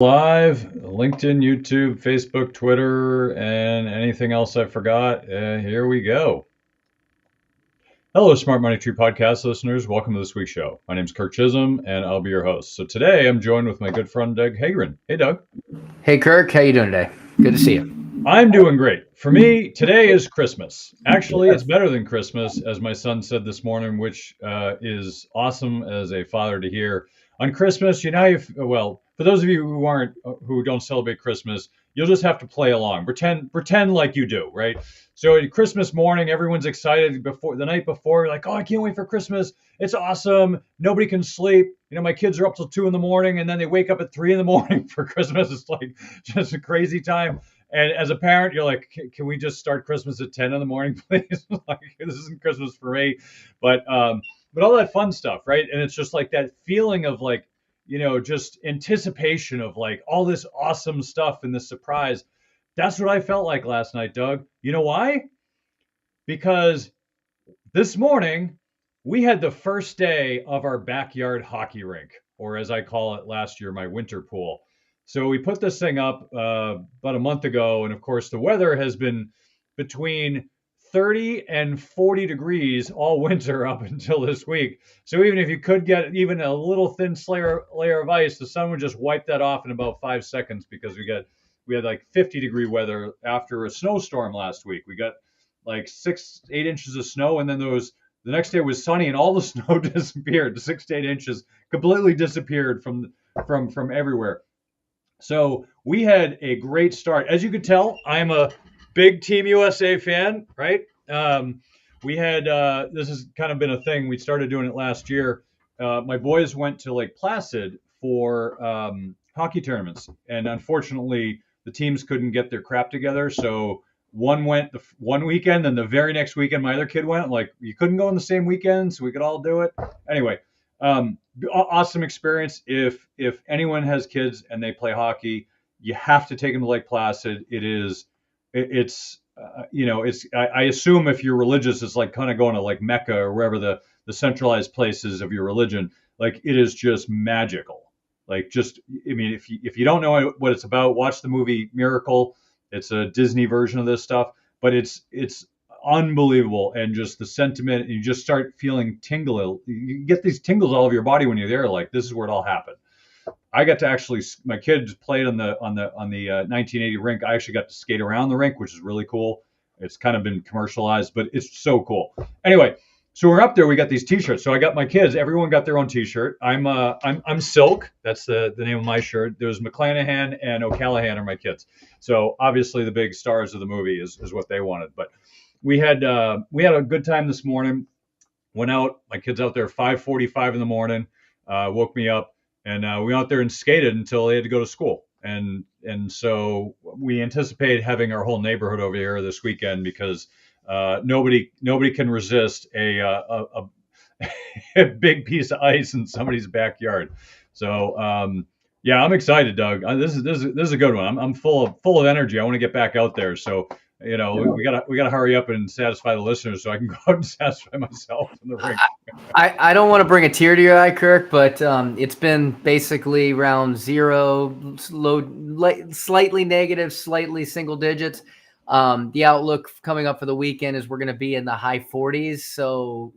Live, LinkedIn, YouTube, Facebook, Twitter, and anything else I forgot. Here we go. Hello, Smart Money Tree podcast listeners. Welcome to this week's show. My name is Kirk Chisholm, and I'll be your host. So today I'm joined with my good friend Doug Hagren. Hey, Doug. Hey, Kirk. How you doing today? Good to see you. I'm doing great. For me, today is Christmas. Actually, it's better than Christmas, as my son said this morning, which is awesome as a father to hear. On Christmas, well, for those of you who don't celebrate Christmas, you'll just have to play along. Pretend like you do, right? So at Christmas morning, everyone's excited before the night before, like, oh, I can't wait for Christmas. It's awesome. Nobody can sleep. My kids are up till 2 in the morning, and then they wake up at 3 in the morning for Christmas. It's like just a crazy time. And as a parent, you're like, can we just start Christmas at 10 in the morning, please? Like, this isn't Christmas for me. But all that fun stuff, right? And it's just like that feeling of like, just anticipation of like all this awesome stuff and this surprise. That's what I felt like last night, Doug. You know why? Because this morning we had the first day of our backyard hockey rink, or as I call it last year, my winter pool. So we put this thing up about a month ago, and of course the weather has been between 30 and 40 degrees all winter up until this week. So even if you could get even a little thin layer of ice, the sun would just wipe that off in about 5 seconds because we had like 50-degree weather after a snowstorm last week. We got like 8 inches of snow, and then the next day was sunny, and all the snow disappeared. The 6 to 8 inches completely disappeared from everywhere. So we had a great start. As you could tell, I'm a big Team USA fan, right? We had this has kind of been a thing. We started doing it last year. My boys went to Lake Placid for hockey tournaments, and unfortunately, the teams couldn't get their crap together. So one went one weekend, and the very next weekend, my other kid went. Like, you couldn't go on the same weekend, so we could all do it. Anyway, awesome experience. If anyone has kids and they play hockey, you have to take them to Lake Placid. I assume if you're religious, it's like kind of going to like Mecca or wherever the centralized places of your religion. Like, it is just magical. Like, if you don't know what it's about, watch the movie Miracle. It's a Disney version of this stuff, but it's unbelievable. And just the sentiment, and you just start feeling tingle. You get these tingles all over your body when you're there. Like, this is where it all happened. I got to my kids played on the 1980 rink. I actually got to skate around the rink, which is really cool. It's kind of been commercialized, but it's so cool. Anyway, so we're up there. We got these T-shirts. So I got my kids. Everyone got their own T-shirt. I'm Silk. That's the name of my shirt. There's McClanahan and O'Callahan are my kids. So obviously the big stars of the movie is what they wanted. But we had a good time this morning. Went out. My kids out there 5:45 in the morning. Woke me up. And we went out there and skated until they had to go to school. And so we anticipate having our whole neighborhood over here this weekend because nobody can resist a big piece of ice in somebody's backyard. So yeah, I'm excited, Doug. This is a good one. I'm full of energy. I want to get back out there. So we gotta hurry up and satisfy the listeners so I can go out and satisfy myself in the rink. I don't want to bring a tear to your eye, Kirk, but it's been basically around zero, slightly negative, slightly single digits. The outlook coming up for the weekend is we're going to be in the high 40s. So,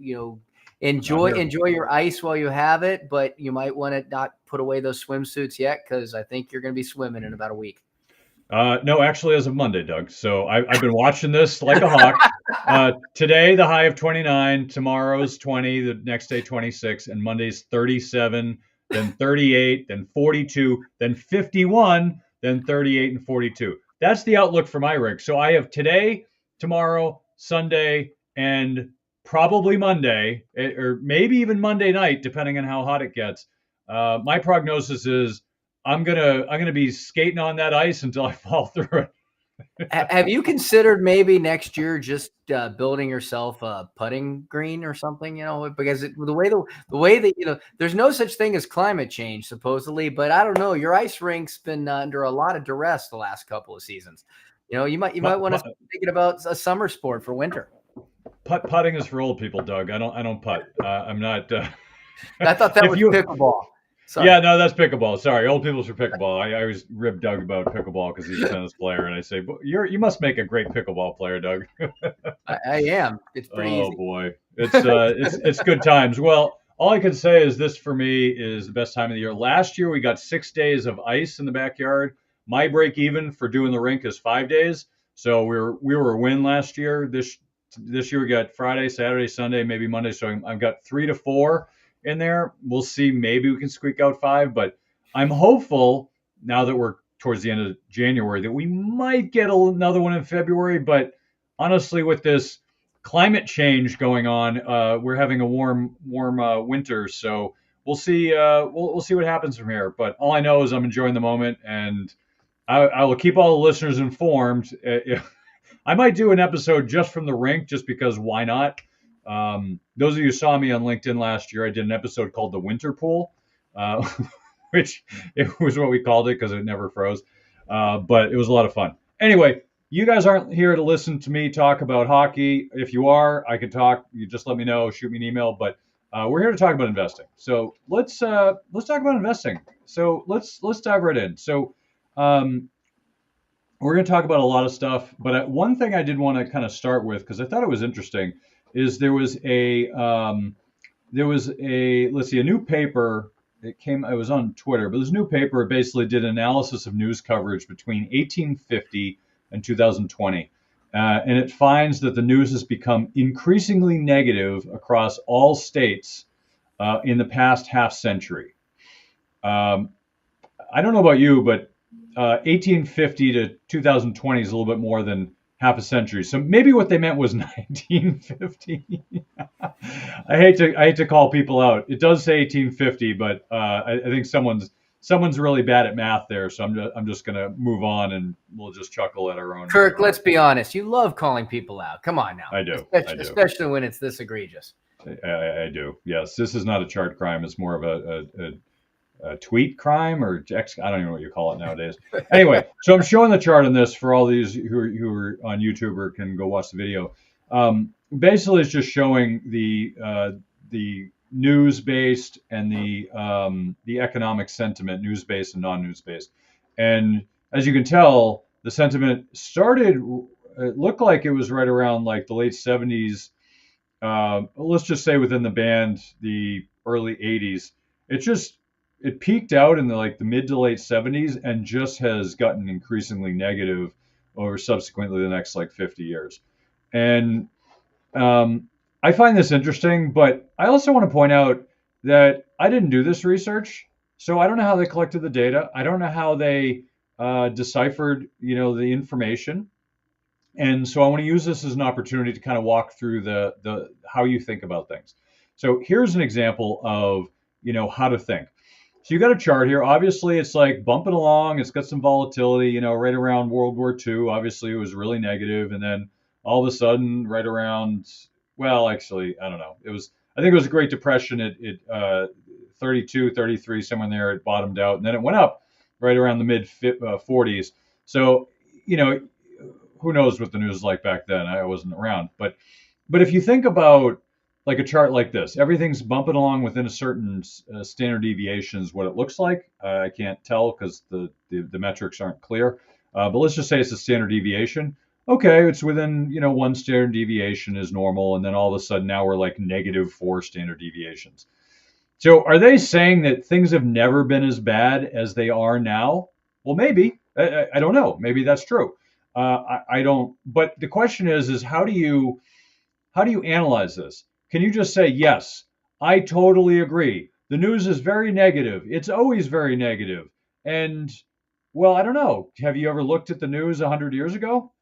enjoy your ice while you have it, but you might want to not put away those swimsuits yet because I think you're going to be swimming in about a week. No, actually, as of Monday, Doug. So I've been watching this like a hawk. Today, the high of 29. Tomorrow's 20. The next day, 26. And Monday's 37. Then 38. Then 42. Then 51. Then 38 and 42. That's the outlook for my rink. So I have today, tomorrow, Sunday, and probably Monday, or maybe even Monday night, depending on how hot it gets. My prognosis is I'm gonna be skating on that ice until I fall through it. Have you considered maybe next year just building yourself a putting green or something? Because the way that there's no such thing as climate change supposedly, but I don't know. Your ice rink's been under a lot of duress the last couple of seasons. You might want to start thinking about a summer sport for winter. Putting is for old people, Doug. I don't putt. I'm not. I thought that was pickleball. Sorry. Yeah, no, that's pickleball. Sorry, old people's for pickleball. I always rib Doug about pickleball because he's a tennis player, and I say, "But you must make a great pickleball player, Doug." I am. It's pretty Oh easy. boy, it's good times. Well, all I can say is this for me is the best time of the year. Last year we got 6 days of ice in the backyard. My break even for doing the rink is 5 days, so we were a win last year. This year we got Friday, Saturday, Sunday, maybe Monday. So I've got 3 to 4 in there. We'll see. Maybe we can squeak out 5, but I'm hopeful now that we're towards the end of January that we might get another one in February. But honestly, with this climate change going on, we're having a warm winter, so we'll see. We'll see what happens from here. But all I know is I'm enjoying the moment, and I will keep all the listeners informed. I might do an episode just from the rink, just because why not? Those of you who saw me on LinkedIn last year, I did an episode called the Winter Pool, uh, which it was what we called it because it never froze. But it was a lot of fun. Anyway, you guys aren't here to listen to me talk about hockey. If you are, I can talk. You just let me know, shoot me an email. But we're here to talk about investing. So let's talk about investing. So let's dive right in. So um, we're going to talk about a lot of stuff, but one thing I did want to kind of start with because I thought it was interesting is there was a let's see, a new paper. It was on Twitter, but this new paper basically did an analysis of news coverage between 1850 and 2020. And it finds that the news has become increasingly negative across all states in the past half century. Um, I don't know about you, but 1850 to 2020 is a little bit more than half a century. So maybe what they meant was 1950. I hate to call people out. It does say 1850, but I think someone's really bad at math there. So I'm just gonna move on, and we'll just chuckle at our own. Kirk, let's be honest. You love calling people out. Come on now. I do. Especially, I do. especially when it's this egregious. I do. Yes, this is not a chart crime. It's more of a tweet crime or I don't even know what you call it nowadays. Anyway, so I'm showing the chart on this for all these who are on YouTube or can go watch the video. Basically, it's just showing the news based and the economic sentiment, news based and non news based. And as you can tell, the sentiment started. It looked like it was right around like the late 70s. Let's just say within the band, the early 80s. It peaked out in the mid to late 70s and just has gotten increasingly negative over subsequently the next like 50 years. And I find this interesting, but I also want to point out that I didn't do this research, so I don't know how they collected the data. I don't know how they deciphered, the information. And so I want to use this as an opportunity to kind of walk through the how you think about things. So here's an example of how to think. So you got a chart here. Obviously, it's like bumping along. It's got some volatility. Right around World War II. Obviously, it was really negative, and then all of a sudden, right around, well, actually, I don't know. I think it was a Great Depression. It 32, 33, somewhere in there. It bottomed out, and then it went up right around the mid 40s. So who knows what the news was like back then? I wasn't around, but if you think about like a chart like this, everything's bumping along within a certain standard deviation is what it looks like. I can't tell because the metrics aren't clear. But let's just say it's a standard deviation. Okay, it's within one standard deviation is normal, and then all of a sudden now we're like -4 standard deviations. So are they saying that things have never been as bad as they are now? Well, maybe. I don't know. Maybe that's true. I don't. But the question is how do you analyze this? Can you just say yes? I totally agree. The news is very negative. It's always very negative. And well, I don't know. Have you ever looked at the news 100 years ago?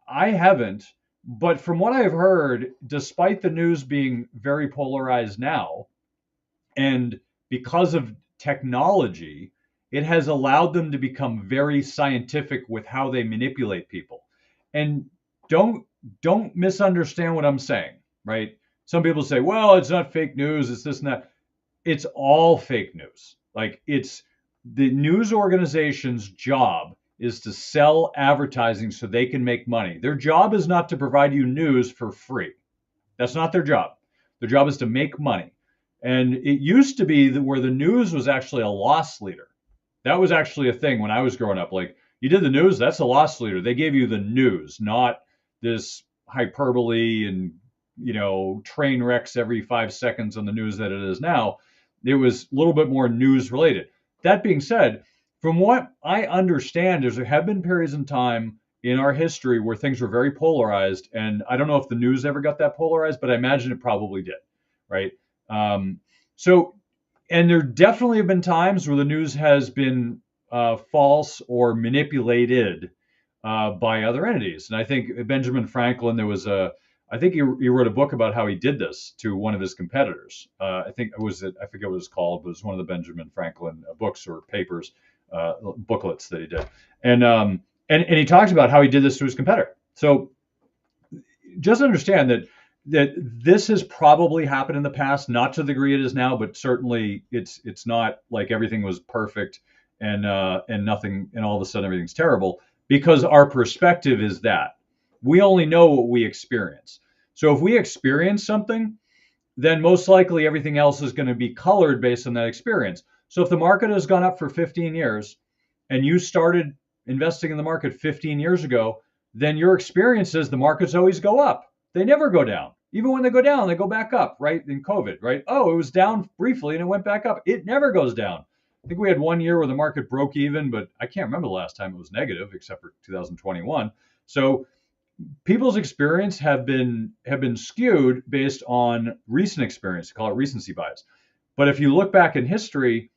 I haven't. But from what I've heard, despite the news being very polarized now, and because of technology, it has allowed them to become very scientific with how they manipulate people. And don't don't misunderstand what I'm saying, right? Some people say, "Well, it's not fake news, it's this and that." It's all fake news. Like it's the news organization's job is to sell advertising so they can make money. Their job is not to provide you news for free. That's not their job. Their job is to make money. And it used to be that where the news was actually a loss leader. That was actually a thing when I was growing up. Like, you did the news, that's a loss leader. They gave you the news, not this hyperbole and train wrecks every 5 seconds on the news that it is now. It was a little bit more news related. That being said, from what I understand, there have been periods in time in our history where things were very polarized, and I don't know if the news ever got that polarized, but I imagine it probably did, right? Um, so, and there definitely have been times where the news has been false or manipulated by other entities. And I think Benjamin Franklin, I think he wrote a book about how he did this to one of his competitors. I think I forget what it's called, but it was one of the Benjamin Franklin books or papers, booklets that he did. And he talks about how he did this to his competitor. So just understand that this has probably happened in the past, not to the degree it is now, but certainly it's not like everything was perfect and nothing, and all of a sudden everything's terrible, because our perspective is that we only know what we experience. So if we experience something, then most likely everything else is going to be colored based on that experience. So if the market has gone up for 15 years and you started investing in the market 15 years ago, then your experience is the markets always go up. They never go down. Even when they go down, they go back up, right? In COVID, right? Oh, it was down briefly and it went back up. It never goes down. I think we had 1 year where the market broke even, but I can't remember the last time it was negative, except for 2021. So people's experience have been skewed based on recent experience. Call it recency bias. But if you look back in history,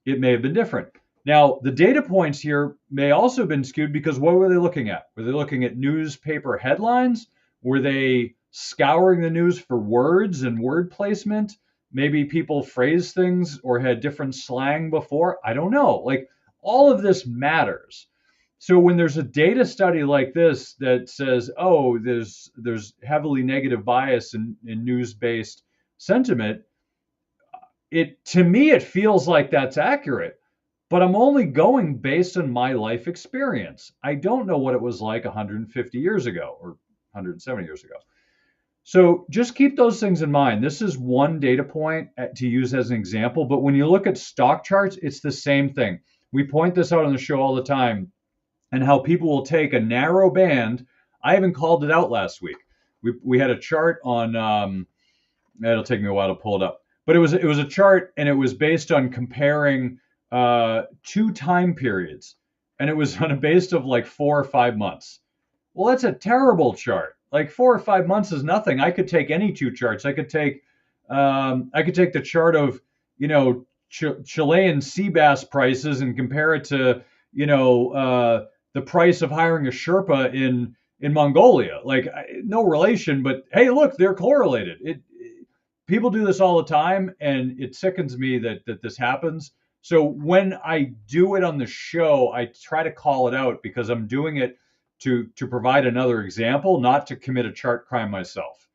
it may have been different. Now, the data points here may also have been skewed because what were they looking at? Were they looking at newspaper headlines? Were they scouring the news for words and word placement? Maybe people phrased things or had different slang before. I don't know. Like, all of this matters. So when there's a data study like this that says, oh, there's heavily negative bias in news-based sentiment, to me it feels like that's accurate. But I'm only going based on my life experience. I don't know what it was like 150 years ago or 170 years ago. So just keep those things in mind. This is one data point to use as an example, but when you look at stock charts, it's the same thing. We point this out on the show all the time, and how people will take a narrow band. I even called it out last week. We had a chart on. It'll take me a while to pull it up, but it was a chart, and it was based on comparing two time periods, and it was on a base of like 4 or 5 months. Well, that's a terrible chart. Like 4 or 5 months is nothing. I could take any two charts. I could take the chart of Chilean sea bass prices and compare it to the price of hiring a Sherpa in Mongolia. Like, no relation, but hey, look, they're correlated. People do this all the time, and it sickens me that this happens. So when I do it on the show, I try to call it out because I'm doing it to provide another example, not to commit a chart crime myself.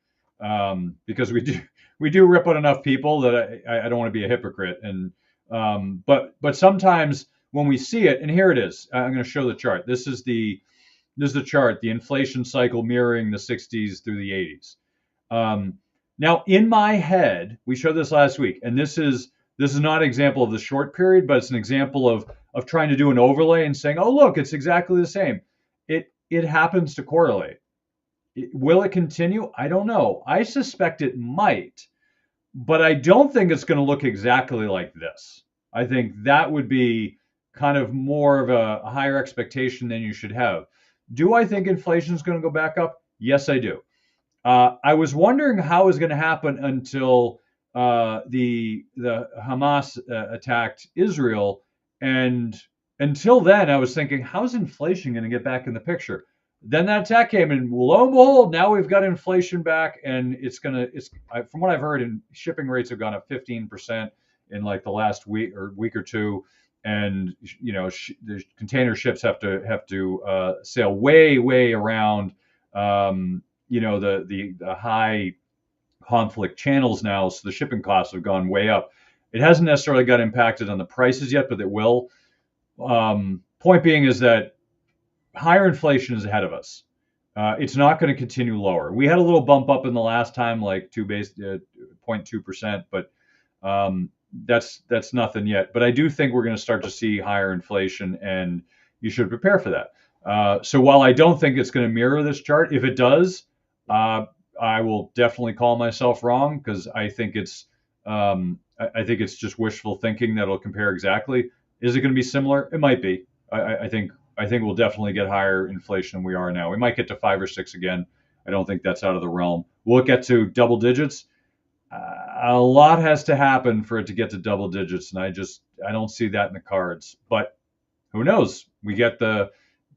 Because we do rip on enough people that I don't want to be a hypocrite. And but sometimes when we see it, and here it is, I'm going to show the chart. This is the chart, the inflation cycle mirroring the 60s through the 80s. Now, in my head, we showed this last week, and this is not an example of the short period, but it's an example of trying to do an overlay and saying, oh, look, it's exactly the same. It happens to correlate. Will it continue? I don't know. I suspect it might, but I don't think it's going to look exactly like this. I think that would be kind of more of a higher expectation than you should have. Do I think inflation is going to go back up? Yes, I do. I was wondering how it was going to happen until the Hamas attacked Israel, and until then, I was thinking, how's inflation going to get back in the picture? Then that attack came, and lo and behold, now we've got inflation back, and it's from what I've heard, and shipping rates have gone up 15% in like the last week or two, and the container ships have to sail way around the high conflict channels now, so the shipping costs have gone way up. It hasn't necessarily got impacted on the prices yet, but it will. Point being is that higher inflation is ahead of us. It's not going to continue lower. We had a little bump up in the last time, like 0.2%, but That's nothing yet. But I do think we're going to start to see higher inflation, and you should prepare for that. So while I don't think it's going to mirror this chart, if it does, I will definitely call myself wrong because I think it's just wishful thinking that it'll compare exactly. Is it going to be similar? It might be. I think we'll definitely get higher inflation than we are now. We might get to 5 or 6 again. I don't think that's out of the realm. Will it get to double digits? A lot has to happen for it to get to double digits, and I don't see that in the cards. But who knows? We get the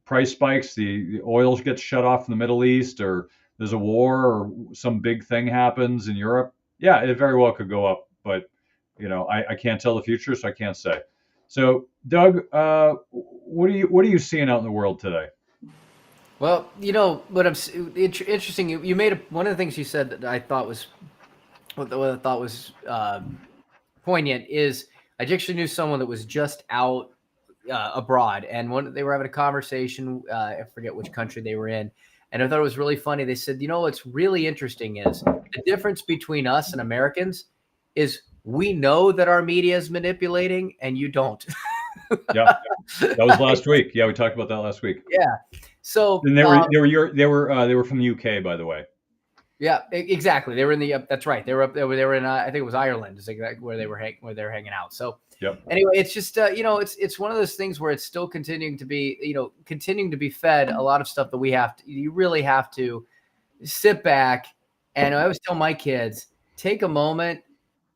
price spikes, the oil gets shut off in the Middle East, or there's a war, or some big thing happens in Europe. Yeah, it very well could go up, but I can't tell the future, so I can't say. So, Doug, what are you seeing out in the world today? Well, what interesting. You made one of the things you said that I thought was what I thought was poignant is I actually knew someone that was just out abroad, and they were having a conversation. I forget which country they were in, and I thought it was really funny. They said, what's really interesting is the difference between us and Americans is we know that our media is manipulating, and you don't. Yeah, that was last week. Yeah, we talked about that last week. Yeah. So And they were from the UK, by the way. yeah, exactly. They were in the that's right. They were up there. They were in I think it was Ireland, is exactly where they were hanging out. So Yep. anyway, it's just it's one of those things where it's still continuing to be fed a lot of stuff that you really have to sit back. And I always tell my kids, take a moment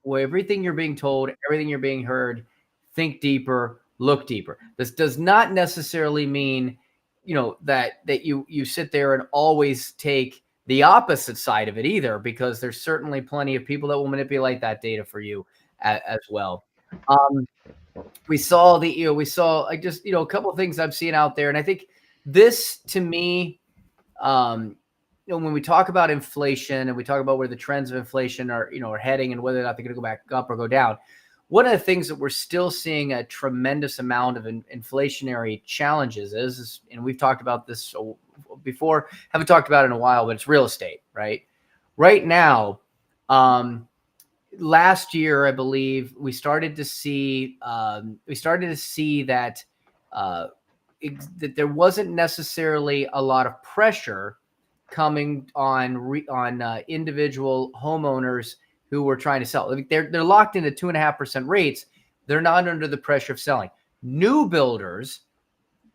where everything you're being told, everything you're being heard, think deeper, look deeper. This does not necessarily mean that you sit there and always take the opposite side of it either, because there's certainly plenty of people that will manipulate that data for you as well. We saw a couple of things I've seen out there, and I think this to me, when we talk about inflation and we talk about where the trends of inflation are heading and whether or not they're going to go back up or go down, one of the things that we're still seeing a tremendous amount of inflationary challenges is, and we've talked about this before, haven't talked about it in a while, but it's real estate, right? Right now, last year, I believe we started to see that that there wasn't necessarily a lot of pressure coming on individual homeowners who were trying to sell. They're locked into 2.5% rates. They're not under the pressure of selling. New builders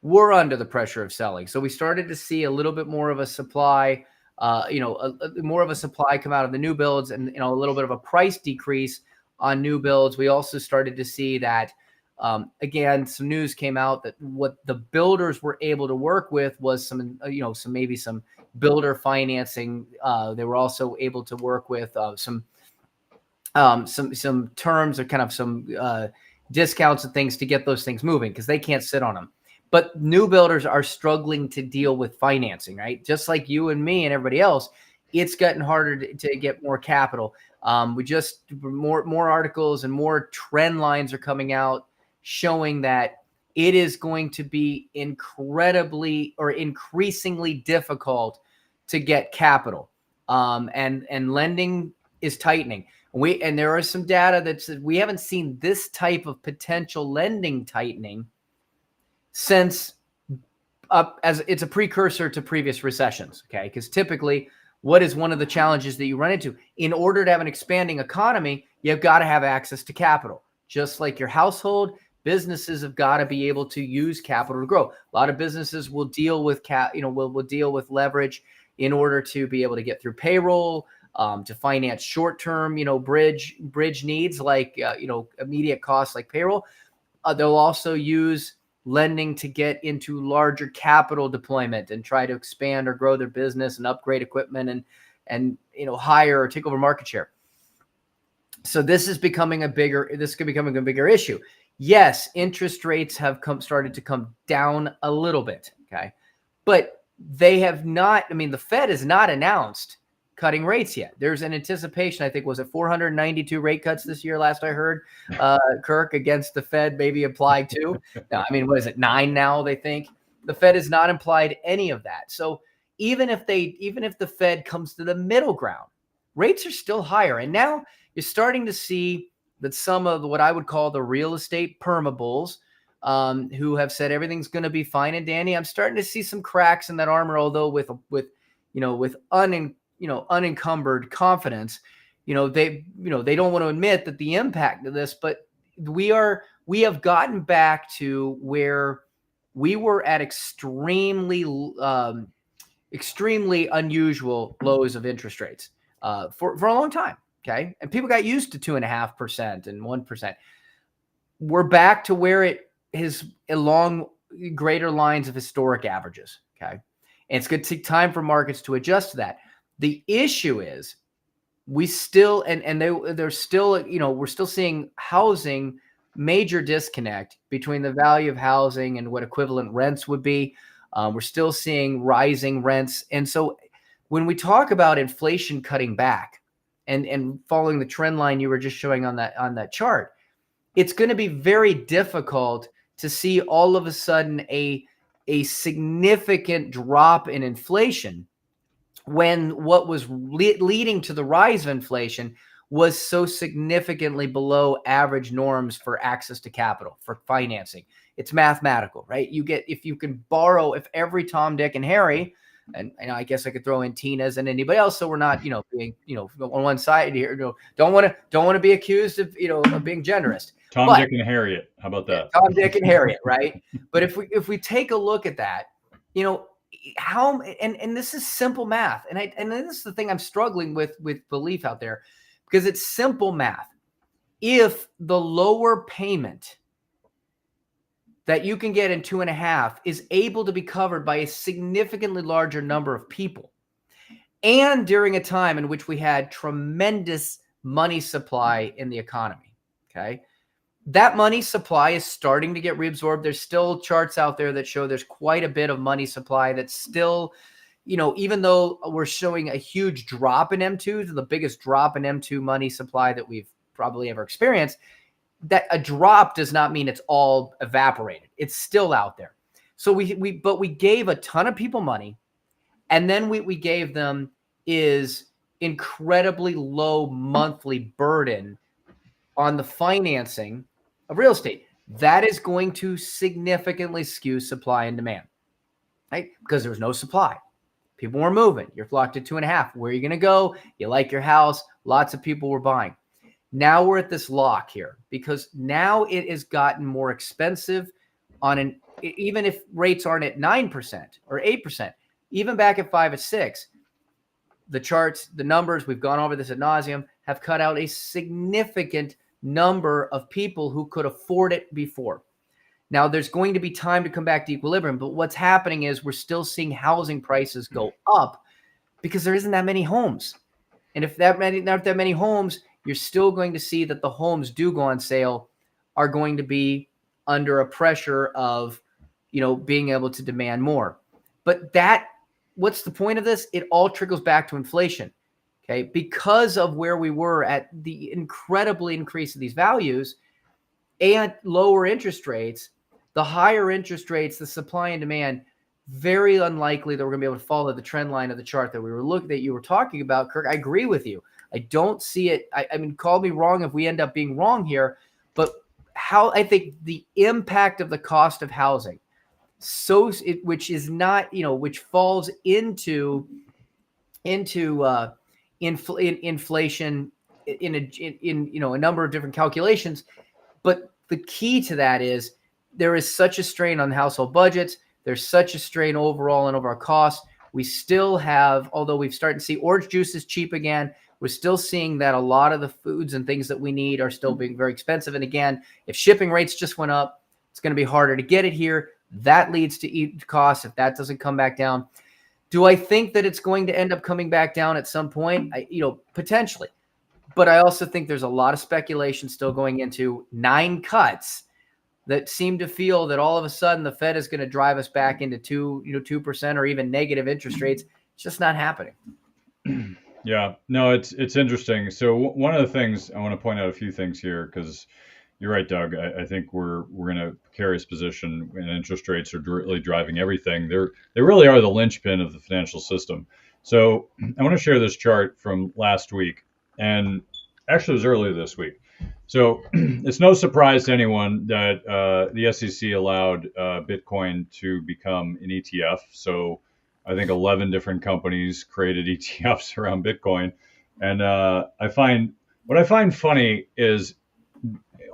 were under the pressure of selling. So we started to see a little bit more of a supply, more of a supply come out of the new builds, and a little bit of a price decrease on new builds. We also started to see that again, some news came out that what the builders were able to work with was some builder financing. They were also able to work with some terms or kind of some discounts and things to get those things moving, because they can't sit on them. But new builders are struggling to deal with financing, right? Just like you and me and everybody else, it's gotten harder to get more capital. We just more articles and more trend lines are coming out showing that it is going to be increasingly difficult to get capital, and lending is tightening. And there are some data that says we haven't seen this type of potential lending tightening since as it's a precursor to previous recessions. Okay, because typically, what is one of the challenges that you run into? In order to have an expanding economy, you've got to have access to capital. Just like your household, businesses have got to be able to use capital to grow. A lot of businesses will deal with will deal with leverage in order to be able to get through payroll, to finance short-term, bridge needs like immediate costs like payroll. They'll also use lending to get into larger capital deployment and try to expand or grow their business and upgrade equipment and hire or take over market share. So this is becoming a bigger issue. Yes, interest rates have started to come down a little bit. Okay. But they have not, the Fed has not announced cutting rates yet. There's an anticipation, I think, was it 492 rate cuts this year, last I heard, Kirk, against the Fed maybe applied to. Now, what is it, 9 now, they think? The Fed has not implied any of that. So even if the Fed comes to the middle ground, rates are still higher. And now you're starting to see that some of what I would call the real estate permabulls, who have said everything's going to be fine and dandy, I'm starting to see some cracks in that armor. Although with unencumbered confidence, they don't want to admit that the impact of this, but we have gotten back to where we were at extremely unusual lows of interest rates for a long time. Okay. And people got used to 2.5% and 1%. We're back to where it is along greater lines of historic averages. Okay. And it's going to take time for markets to adjust to that. The issue is we still, they're still, we're still seeing housing major disconnect between the value of housing and what equivalent rents would be. We're still seeing rising rents. And so when we talk about inflation cutting back and following the trend line you were just showing on that chart, it's going to be very difficult to see all of a sudden a significant drop in inflation when what was leading to the rise of inflation was so significantly below average norms for access to capital, for financing. It's mathematical, right? If you can borrow, if every Tom, Dick, and Harry, and I guess I could throw in Tina's and anybody else, so we're not, being, on one side here, don't want to be accused of, of being generous. Tom, Dick, and Harriet. How about that? Tom, Dick, and Harriet, right? But if we take a look at that, how, and this is simple math, and this is the thing I'm struggling with belief out there, because it's simple math. If the lower payment that you can get in 2.5 is able to be covered by a significantly larger number of people, and during a time in which we had tremendous money supply in the economy, okay, that money supply is starting to get reabsorbed. There's still charts out there that show there's quite a bit of money supply that's still, even though we're showing a huge drop in M2, the biggest drop in M2 money supply that we've probably ever experienced, that a drop does not mean it's all evaporated. It's still out there. So we gave a ton of people money, and then we gave them is incredibly low monthly burden on the financing of real estate. That is going to significantly skew supply and demand, right? Because there was no supply. People were moving. You're locked at 2.5. Where are you going to go? You like your house. Lots of people were buying. Now we're at this lock here because now it has gotten more expensive even if rates aren't at 9% or 8%, even back at 5 or 6, the charts, the numbers, we've gone over this ad nauseum, have cut out a significant number of people who could afford it before. Now, there's going to be time to come back to equilibrium, but what's happening is we're still seeing housing prices go up because there isn't that many homes. And if not that many homes, you're still going to see that the homes do go on sale are going to be under a pressure of, being able to demand more. But what's the point of this? It all trickles back to inflation. Okay, because of where we were at the incredibly increase of these values and lower interest rates, the higher interest rates, the supply and demand, very unlikely that we're going to be able to follow the trend line of the chart that you were talking about, Kirk. I agree with you. I don't see it. I mean, call me wrong if we end up being wrong here, but how I think the impact of the cost of housing, which is not, which falls into inflation in a number of different calculations. But the key to that is there is such a strain on household budgets. There's such a strain overall on overall costs. We still have, although we've started to see orange juice is cheap again, we're still seeing that a lot of the foods and things that we need are still being very expensive. And again, if shipping rates just went up, it's going to be harder to get it here. That leads to costs if that doesn't come back down. Do I think that it's going to end up coming back down at some point? Potentially. But I also think there's a lot of speculation still going into 9 cuts that seem to feel that all of a sudden the Fed is going to drive us back into 2% or even negative interest rates. It's just not happening. Yeah, no, it's interesting. So one of the things I want to point out a few things here, because you're right, Doug. I think we're in a precarious position when interest rates are really driving everything. They really are the linchpin of the financial system. So I want to share this chart from last week, and actually it was earlier this week. So it's no surprise to anyone that the SEC allowed Bitcoin to become an ETF. So I think 11 different companies created ETFs around Bitcoin. And what I find funny is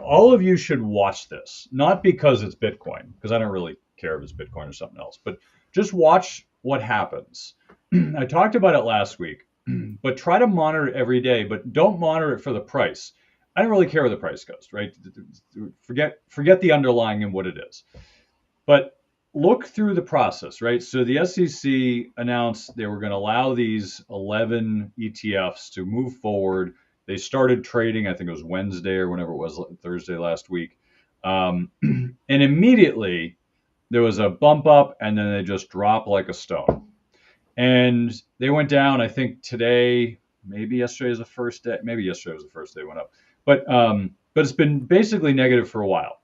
all of you should watch this, not because it's Bitcoin, because I don't really care if it's Bitcoin or something else, but just watch what happens. I talked about it last week, but try to monitor it every day, but don't monitor it for the price. I don't really care where the price goes, right? Forget the underlying and what it is. But look through the process, right? So the SEC announced they were going to allow these 11 ETFs to move forward. They started trading, I think it was Wednesday or whenever it was, Thursday last week. And immediately there was a bump up and then they just dropped like a stone. And they went down, I think today, maybe yesterday was the first day, maybe yesterday was the first day it went up. But it's been basically negative for a while.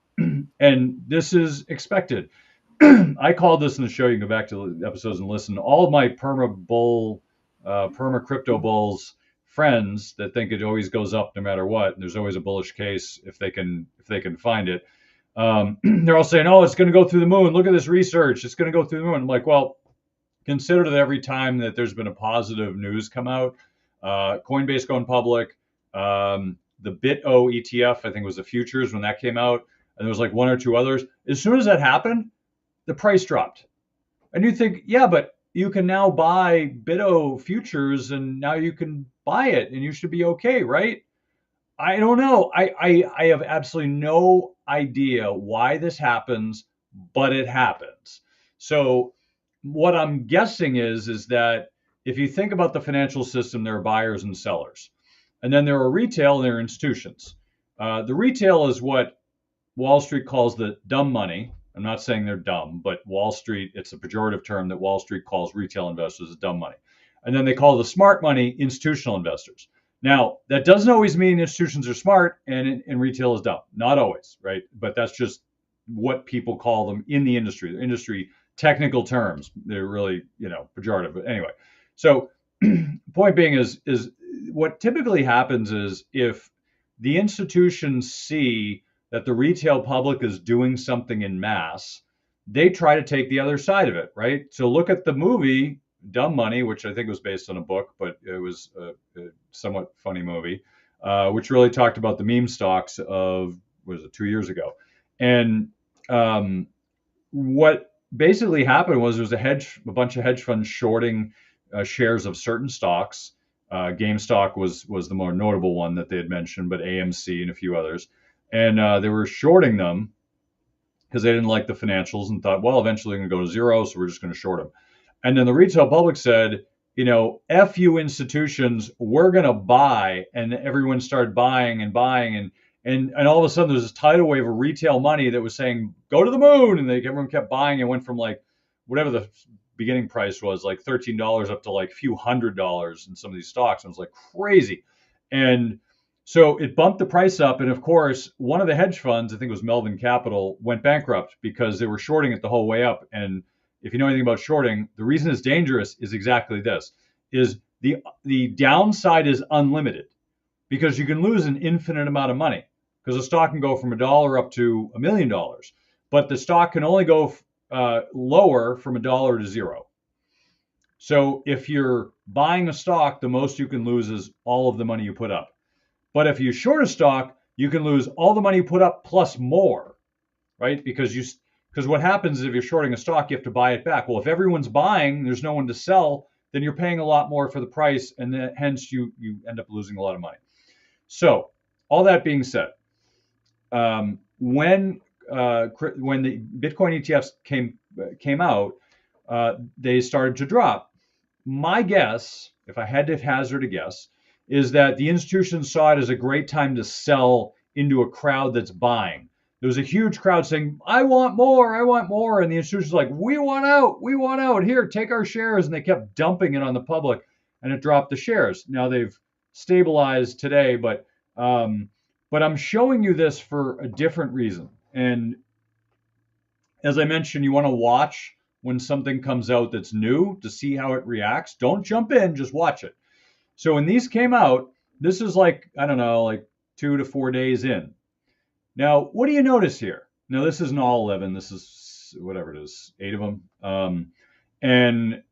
And this is expected. I called this in the show. You can go back to the episodes and listen. All of my perma crypto bulls friends that think it always goes up no matter what, and there's always a bullish case if they can find it. They're all saying, "Oh, it's going to go through the moon. Look at this research. It's going to go through the moon." I'm like, well, consider that every time that there's been a positive news come out, Coinbase going public, the BitO ETF, I think was the futures when that came out, and there was like one or two others. As soon as that happened, the price dropped. And you think, yeah, but you can now buy BitO futures and now you can buy it and you should be okay, right? I don't know. I have absolutely no idea why this happens, but it happens. So what I'm guessing is that if you think about the financial system, there are buyers and sellers, and then there are retail and there are institutions. The retail is what Wall Street calls the dumb money. I'm not saying they're dumb, but Wall Street, it's a pejorative term that Wall Street calls retail investors dumb money. And then they call the smart money institutional investors. Now, that doesn't always mean institutions are smart and retail is dumb. Not always, right? But that's just what people call them in the industry. The industry technical terms. They're really, pejorative. But anyway, so point being is what typically happens is if the institutions see that the retail public is doing something in mass, they try to take the other side of it, right? So look at the movie Dumb Money, which I think was based on a book, but it was a somewhat funny movie, which really talked about the meme stocks of, was it 2 years ago? And what basically happened was there was a bunch of hedge funds shorting shares of certain stocks. GameStop was the more notable one that they had mentioned, but AMC and a few others. And they were shorting them because they didn't like the financials and thought, well, eventually they're going to go to zero, so we're just going to short them. And then the retail public said, F you institutions, we're going to buy. And everyone started buying and buying. And all of a sudden there's this tidal wave of retail money that was saying, go to the moon. And everyone kept buying. It went from like whatever the beginning price was, like $13 up to like a few $100s in some of these stocks. And it was like crazy. And so it bumped the price up. And of course, one of the hedge funds, I think it was Melvin Capital, went bankrupt because they were shorting it the whole way up. And if you know anything about shorting, the reason it's dangerous is exactly this, is the downside is unlimited because you can lose an infinite amount of money because a stock can go from $1 up to $1 million, but the stock can only go lower from $1 to zero. So if you're buying a stock, the most you can lose is all of the money you put up. But if you short a stock, you can lose all the money you put up plus more, right? Because what happens is if you're shorting a stock, you have to buy it back. Well, if everyone's buying, there's no one to sell, then you're paying a lot more for the price, and then, hence you end up losing a lot of money. So all that being said, when the Bitcoin ETFs came out, they started to drop. My guess, if I had to hazard a guess, is that the institutions saw it as a great time to sell into a crowd that's buying. There was a huge crowd saying, I want more, I want more. And the institutions were like, we want out, here, take our shares. And they kept dumping it on the public and it dropped the shares. Now they've stabilized today, but I'm showing you this for a different reason. And as I mentioned, you want to watch when something comes out that's new to see how it reacts. Don't jump in, just watch it. So when these came out, this is like, I don't know, like 2 to 4 days in. Now, what do you notice here? Now, this isn't all 11. This is whatever it is, 8 of them. And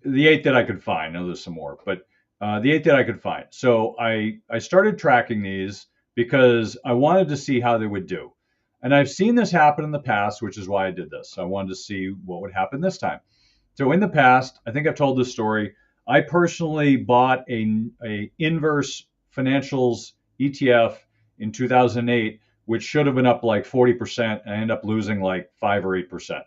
the 8 that I could find. I know there's some more, but the 8 that I could find. So I started tracking these because I wanted to see how they would do. And I've seen this happen in the past, which is why I did this. I wanted to see what would happen this time. So in the past, I think I've told this story. I personally bought a inverse financials ETF in 2008, which should have been up like 40%, and I ended up losing like 5 or 8%.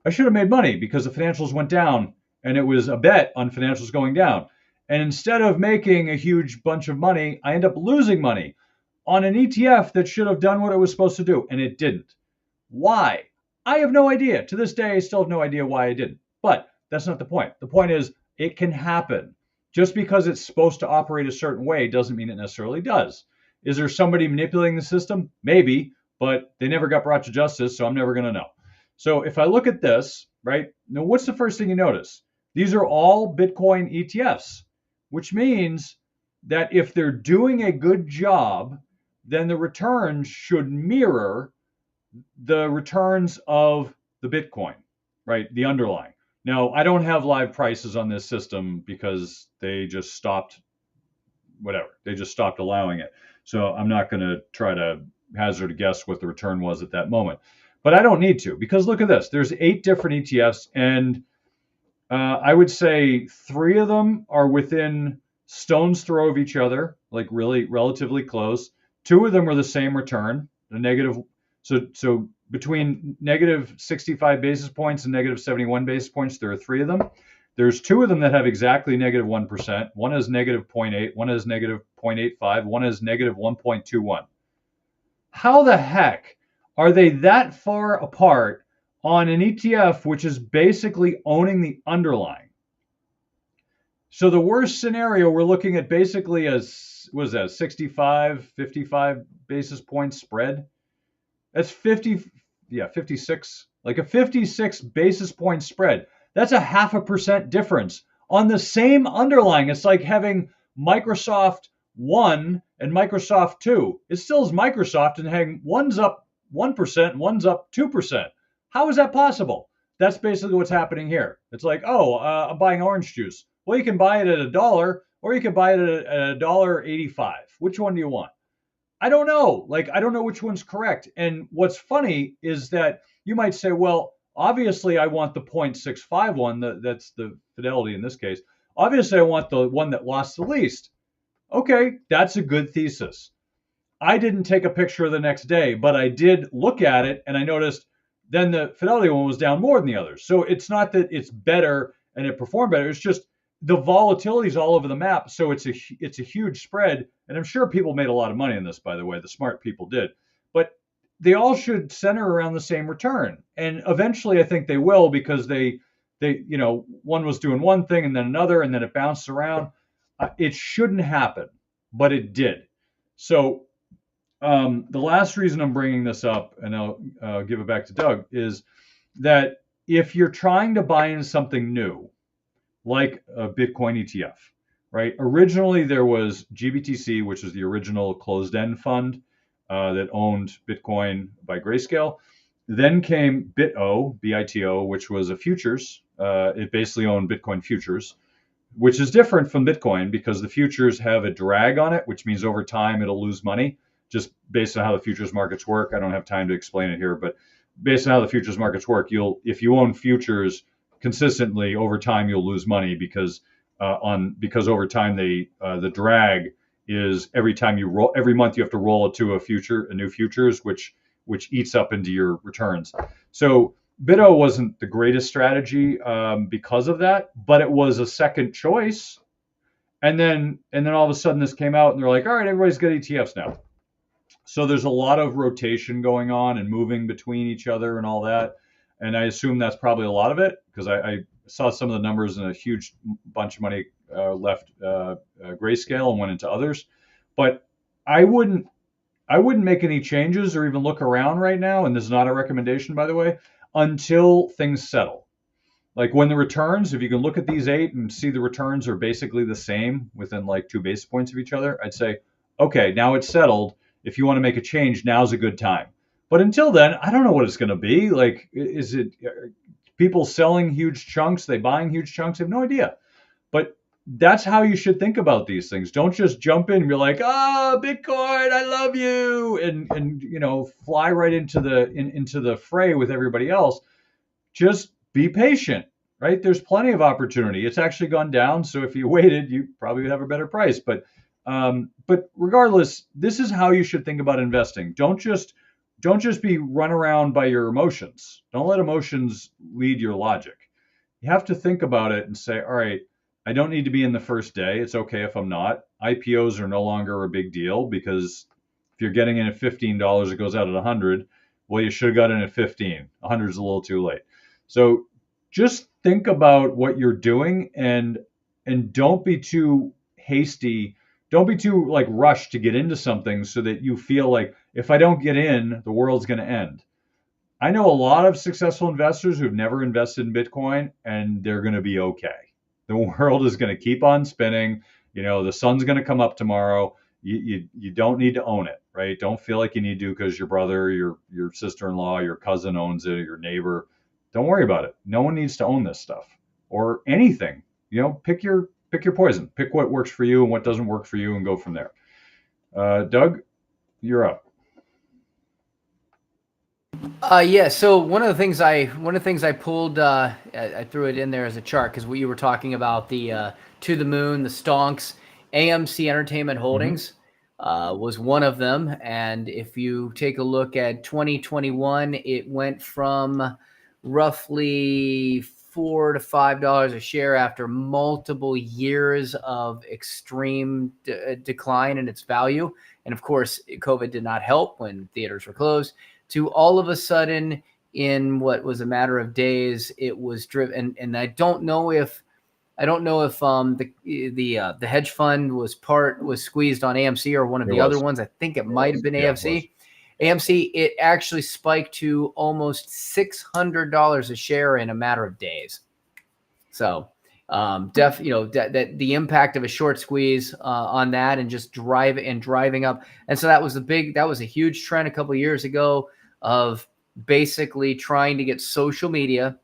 I should have made money because the financials went down and it was a bet on financials going down. And instead of making a huge bunch of money, I end up losing money on an ETF that should have done what it was supposed to do, and it didn't. Why? I have no idea. To this day, I still have no idea why I didn't. But that's not the point. The point is, it can happen. Just because it's supposed to operate a certain way doesn't mean it necessarily does. Is there somebody manipulating the system? Maybe, but they never got brought to justice, so I'm never going to know. So if I look at this, right, now what's the first thing you notice? These are all Bitcoin ETFs, which means that if they're doing a good job, then the returns should mirror the returns of the Bitcoin, right? The underlying. Now, I don't have live prices on this system because they just stopped, whatever, they just stopped allowing it. So I'm not going to try to hazard a guess what the return was at that moment. But I don't need to, because look at this. There's 8 different ETFs, and I would say 3 of them are within stone's throw of each other, like really relatively close. 2 of them are the same return, the negative. So between negative 65 basis points and negative 71 basis points, there are 3 of them. There's 2 of them that have exactly negative 1%. One is negative 0.8, one is negative 0.85, one is negative 1.21. How the heck are they that far apart on an ETF which is basically owning the underlying? So the worst scenario, we're looking at basically a, what is that, 65, 55 basis point spread. That's 56, like a 56 basis point spread. That's a 0.5% difference on the same underlying. It's like having Microsoft 1 and Microsoft 2. It still is Microsoft, and having one's up 1% and one's up 2%. How is that possible? That's basically what's happening here. It's like, oh, I'm buying orange juice. Well, you can buy it at $1, or you can buy it at $1.85. Which one do you want? I don't know. Like, I don't know which one's correct. And what's funny is that you might say, well, obviously I want the 0.65 one. That's the fidelity in this case. Obviously I want the one that lost the least. Okay, that's a good thesis. I didn't take a picture the next day, but I did look at it, and I noticed then the fidelity one was down more than the others. So it's not that it's better and it performed better. It's just the volatility is all over the map. So it's a huge spread. And I'm sure people made a lot of money on this, by the way. The smart people did. But they all should center around the same return. And eventually I think they will, because they one was doing one thing and then another, and then it bounced around. It shouldn't happen, but it did. So the last reason I'm bringing this up, and I'll give it back to Doug, is that if you're trying to buy into something new, like a Bitcoin ETF, right? Originally, there was GBTC, which is the original closed-end fund that owned Bitcoin by Grayscale. Then came BITO, which was a futures. It basically owned Bitcoin futures, which is different from Bitcoin because the futures have a drag on it, which means over time it'll lose money, just based on how the futures markets work. I don't have time to explain it here, but based on how the futures markets work, if you own futures consistently over time, you'll lose money because over time the drag is every month you have to roll it to a new futures, which eats up into your returns. So BITO wasn't the greatest strategy because of that, but it was a second choice. And then all of a sudden this came out, and they're like, all right, everybody's got ETFs now. So there's a lot of rotation going on and moving between each other and all that. And I assume that's probably a lot of it, because I saw some of the numbers, and a huge bunch of money left Grayscale and went into others. But I wouldn't make any changes or even look around right now. And this is not a recommendation, by the way, until things settle. Like when the returns, if you can look at these 8 and see the returns are basically the same within like 2 basis points of each other, I'd say, okay, now it's settled. If you want to make a change, now's a good time. But until then, I don't know what it's going to be. Like, is it people selling huge chunks? They buying huge chunks? I have no idea. But that's how you should think about these things. Don't just jump in and be like, "Ah, Bitcoin, I love you," and fly right into the fray with everybody else. Just be patient, right? There's plenty of opportunity. It's actually gone down, so if you waited, you probably would have a better price. But regardless, this is how you should think about investing. Don't just be run around by your emotions. Don't let emotions lead your logic. You have to think about it and say, all right, I don't need to be in the first day. It's okay if I'm not. IPOs are no longer a big deal because if you're getting in at $15, it goes out at 100. Well, you should have got in at 15. 100 is a little too late. So just think about what you're doing and don't be too hasty. Don't be too like rushed to get into something so that you feel like if I don't get in, the world's going to end. I know a lot of successful investors who've never invested in Bitcoin and they're going to be okay. The world is going to keep on spinning. The sun's going to come up tomorrow. You don't need to own it, right? Don't feel like you need to because your brother, your sister-in-law, your cousin owns it, your neighbor. Don't worry about it. No one needs to own this stuff or anything. Pick your poison. Pick what works for you and what doesn't work for you, and go from there. Doug, you're up. Yeah. So one of the things I pulled, I threw it in there as a chart because you were talking about the to the moon, the stonks. AMC Entertainment Mm-hmm. Holdings was one of them, and if you take a look at 2021, it went from roughly $4 to $5 a share after multiple years of extreme decline in its value. And of course, COVID did not help when theaters were closed. To all of a sudden, in what was a matter of days, it was driven. And I don't know if the hedge fund was squeezed on AMC or one of It the other was. ones. I think it might have been Yeah, it was. AMC. AMC, it actually spiked to almost $600 a share in a matter of days. So, that the impact of a short squeeze on that and just driving up. And so that was a huge trend a couple of years ago of basically trying to get social media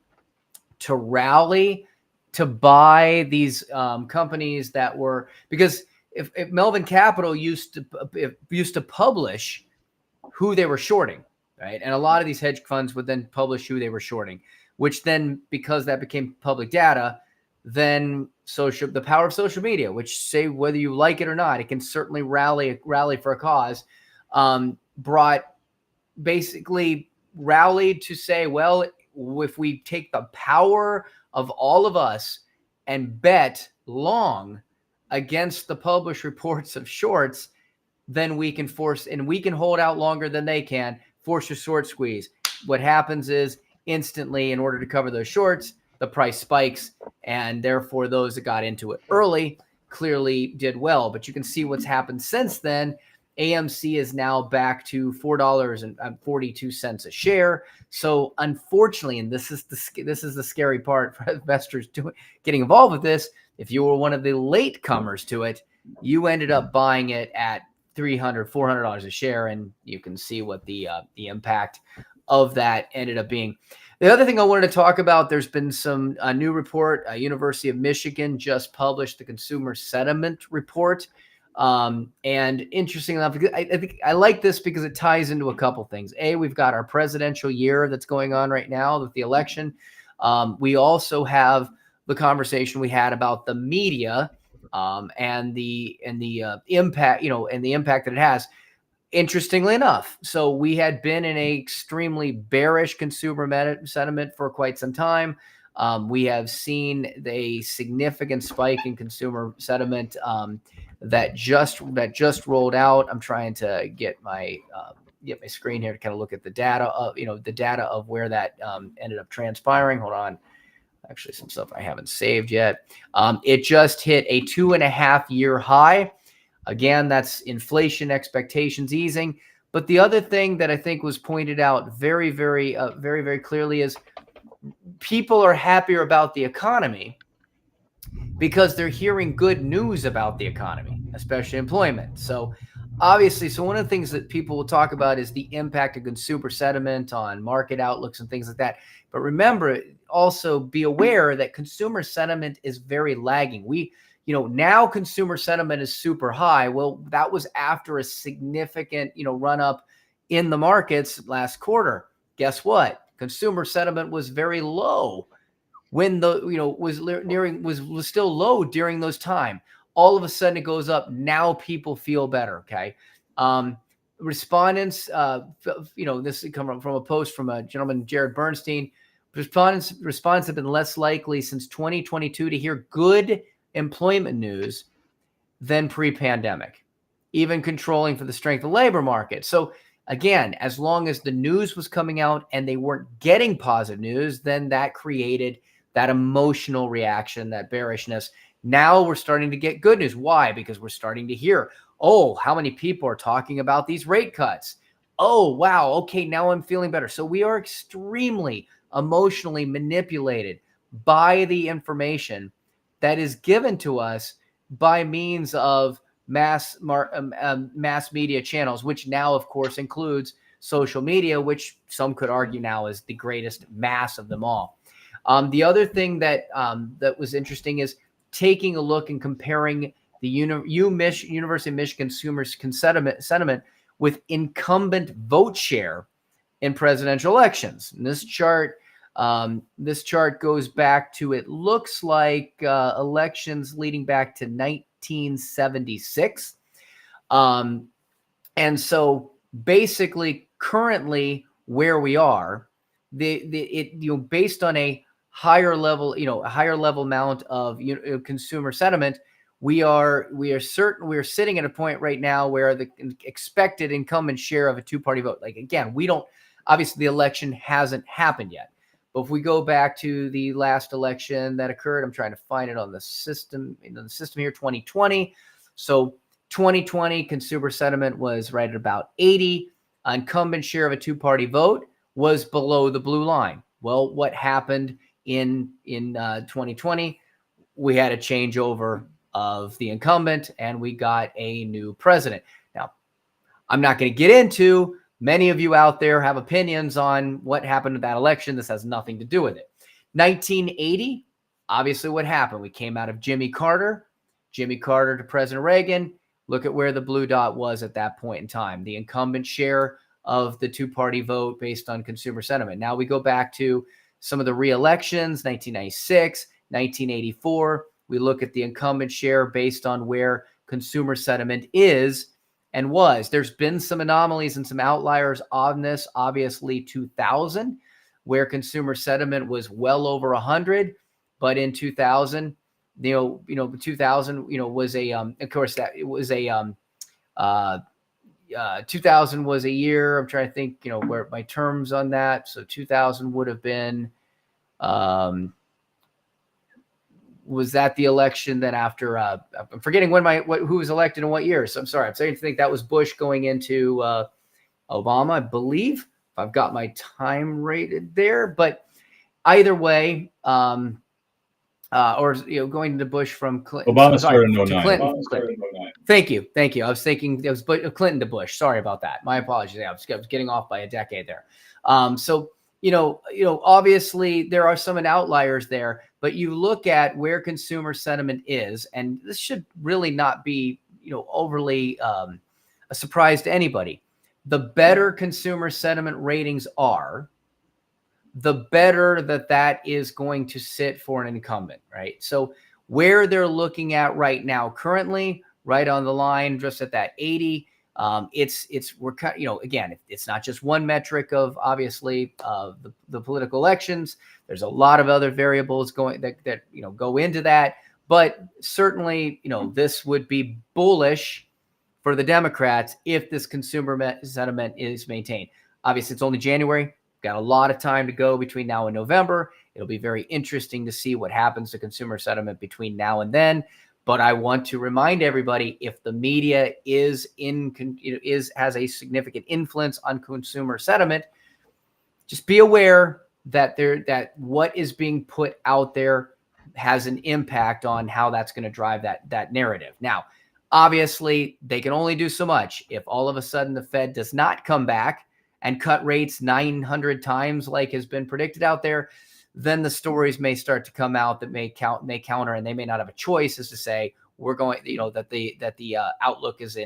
to rally to buy these companies that were, because if Melvin Capital used to publish who they were shorting, right? And a lot of these hedge funds would then publish who they were shorting, which then, because that became public data, then the power of social media, which, say whether you like it or not, it can certainly rally for a cause, brought basically rallied to say, well, if we take the power of all of us and bet long against the published reports of shorts, then we can hold out longer than they can, force a short squeeze. What happens is instantly, in order to cover those shorts, the price spikes, and therefore those that got into it early clearly did well. But you can see what's happened since then. AMC is now back to $4.42 a share. So unfortunately, and this is the scary part for investors getting involved with this, if you were one of the late comers to it, you ended up buying it at $300, $400 a share, and you can see what the impact of that ended up being. The other thing I wanted to talk about, there's been a new report. University of Michigan just published the Consumer Sentiment Report. And interesting enough, I think I like this because it ties into a couple things. We've got our presidential year that's going on right now with the election. We also have the conversation we had about the media and the impact, and the impact that it has. Interestingly enough, so we had been in a extremely bearish consumer sentiment for quite some time. We have seen a significant spike in consumer sentiment that just rolled out. I'm trying to get my screen here to kind of look at the data of where that ended up transpiring. Hold on. Actually, some stuff I haven't saved yet. It just hit a 2.5-year high. Again, that's inflation expectations easing. But the other thing that I think was pointed out very, very, very, very clearly is people are happier about the economy because they're hearing good news about the economy, especially employment. So obviously, so one of the things that people will talk about is the impact of consumer sentiment on market outlooks and things like that. But remember, also be aware that consumer sentiment is very lagging. Now consumer sentiment is super high. Well, that was after a significant, run up in the markets last quarter. Guess what? Consumer sentiment was very low when the was still low during those time. All of a sudden it goes up. Now people feel better. Okay. um Respondents, this is coming from a post from a gentleman, Jared Bernstein. Respondents have been less likely since 2022 to hear good employment news than pre-pandemic, even controlling for the strength of the labor market. So again, as long as the news was coming out and they weren't getting positive news, then that created that emotional reaction, that bearishness. Now we're starting to get good news. Why? Because we're starting to hear, oh, how many people are talking about these rate cuts? Oh, wow. Okay, now I'm feeling better. So we are extremely emotionally manipulated by the information that is given to us by means of mass media channels, which now, of course, includes social media, which some could argue now is the greatest mass of them all. The other thing that was interesting is taking a look and comparing the University of Michigan consumers' sentiment with incumbent vote share in presidential elections. And this chart goes back to, it looks like, elections leading back to 1976. And so basically currently where we are, based on a higher level amount of consumer sentiment, we are sitting at a point right now where the expected incumbent share of a two-party vote, like, again, obviously the election hasn't happened yet. But if we go back to the last election that occurred, I'm trying to find it on the system, here, 2020. So 2020 consumer sentiment was right at about 80. Incumbent share of a two-party vote was below the blue line. Well, what happened in 2020? We had a changeover of the incumbent and we got a new president. Now, I'm not going to get into, many of you out there have opinions on what happened to that election. This has nothing to do with it. 1980, obviously what happened? We came out of Jimmy Carter to President Reagan. Look at where the blue dot was at that point in time. The incumbent share of the two-party vote based on consumer sentiment. Now we go back to some of the re-elections, 1996, 1984. We look at the incumbent share based on where consumer sentiment is and was. There's been some anomalies and some outliers on this. Obviously, 2000, where consumer sentiment was well over 100, but in 2000, 2000, was a, of course, that it was a, 2000 was a year. I'm trying to think, where my terms on that. So 2000 would have been, was that the election that after, I'm forgetting who was elected in what year. So I'm sorry. I'm starting to think that was Bush going into Obama, I believe, if I've got my time rated there. But either way, going into Bush from Clinton. Obama started in 09. Clinton. Thank you. I was thinking it was Clinton to Bush. Sorry about that. My apologies. I was getting off by a decade there. So obviously there are some outliers there, but you look at where consumer sentiment is, and this should really not be, overly a surprise to anybody. The better consumer sentiment ratings are, the better that is going to sit for an incumbent, right? So where they're looking at right now, currently, right on the line, just at that 80. Again, it's not just one metric of, obviously, the political elections. There's a lot of other variables going that go into that, but certainly, this would be bullish for the Democrats if this consumer sentiment is maintained. Obviously, it's only January. Got a lot of time to go between now and November. It'll be very interesting to see what happens to consumer sentiment between now and then. But I want to remind everybody, if the media has a significant influence on consumer sentiment, just be aware that what is being put out there has an impact on how that's going to drive that narrative. Now, Obviously, they can only do so much. If all of a sudden the Fed does not come back and cut rates 900 times like has been predicted out there, then the stories may start to come out that may counter, and they may not have a choice as to say we're going, that the outlook is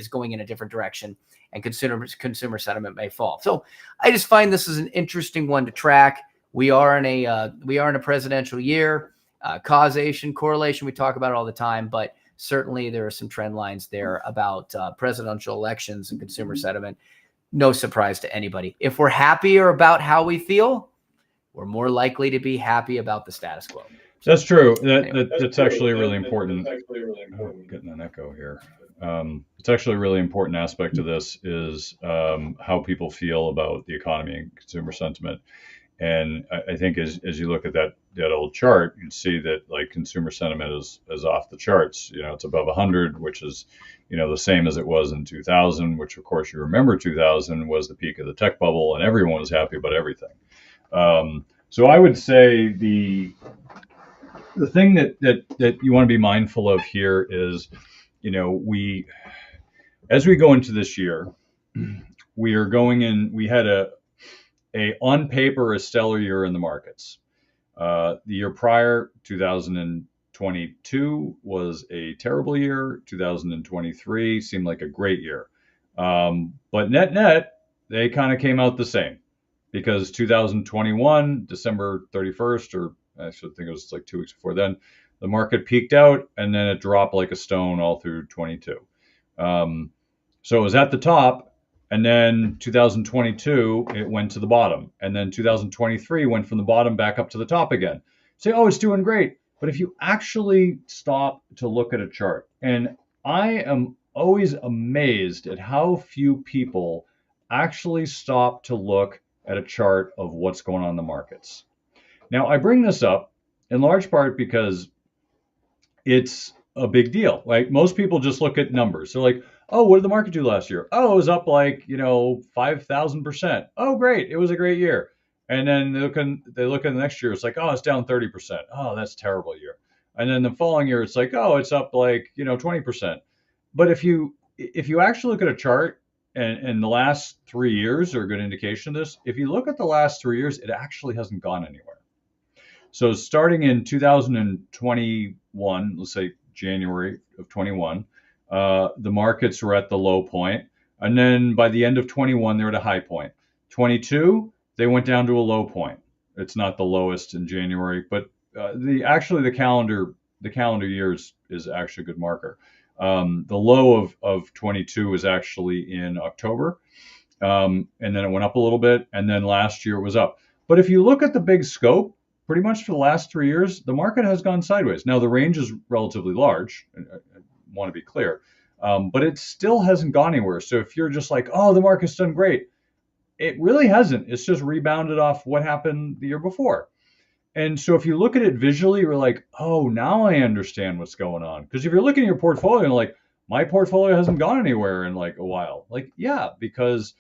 going in a different direction, and consumer sentiment may fall. So I just find this is an interesting one to track. We are in a presidential year. Causation, correlation, we talk about it all the time, but certainly there are some trend lines there about presidential elections and consumer sentiment. No surprise to anybody. If we're happier about how we feel, we're more likely to be happy about the status quo. That's true. That's actually really important. Oh, I'm getting an echo here. It's actually a really important aspect of this is how people feel about the economy and consumer sentiment. And I think as you look at that old chart, you'd see that like consumer sentiment is off the charts. It's above 100, which is the same as it was in 2000, which of course you remember 2000 was the peak of the tech bubble, and everyone was happy about everything. So I would say the thing that you want to be mindful of here is, as we go into this year, we had a on paper a stellar year in the markets. The year prior, 2022, was a terrible year. 2023 seemed like a great year. But net, they kind of came out the same, because 2021, December 31st, or I should think it was like 2 weeks before then, the market peaked out and then it dropped like a stone all through 22. So it was at the top. And then 2022, it went to the bottom. And then 2023 went from the bottom back up to the top again. Say, oh, it's doing great. But if you actually stop to look at a chart, and I am always amazed at how few people actually stop to look at a chart of what's going on in the markets. Now, I bring this up in large part because it's a big deal. Like most people just look at numbers. They're like, oh, what did the market do last year? Oh, it was up like, 5,000%. Oh, great. It was a great year. And then they look at the next year. It's like, oh, it's down 30%. Oh, that's a terrible year. And then the following year, it's like, oh, it's up like, 20%. But if you actually look at a chart, and the last 3 years are a good indication of this, if you look at the last 3 years, it actually hasn't gone anywhere. So starting in 2021, let's say January of 21, the markets were at the low point. And then by the end of 21, they're at a high point. 22, they went down to a low point. It's not the lowest in January, but the calendar year is actually a good marker. The low of 22 was actually in October. And then it went up a little bit. And then last year it was up. But if you look at the big scope, pretty much for the last 3 years, the market has gone sideways. Now, the range is relatively large. I want to be clear. But it still hasn't gone anywhere. So if you're just like, oh, the market's done great, it really hasn't. It's just rebounded off what happened the year before. And so if you look at it visually, you're like, oh, now I understand what's going on. Because if you're looking at your portfolio and like, my portfolio hasn't gone anywhere in like a while. Like, yeah, because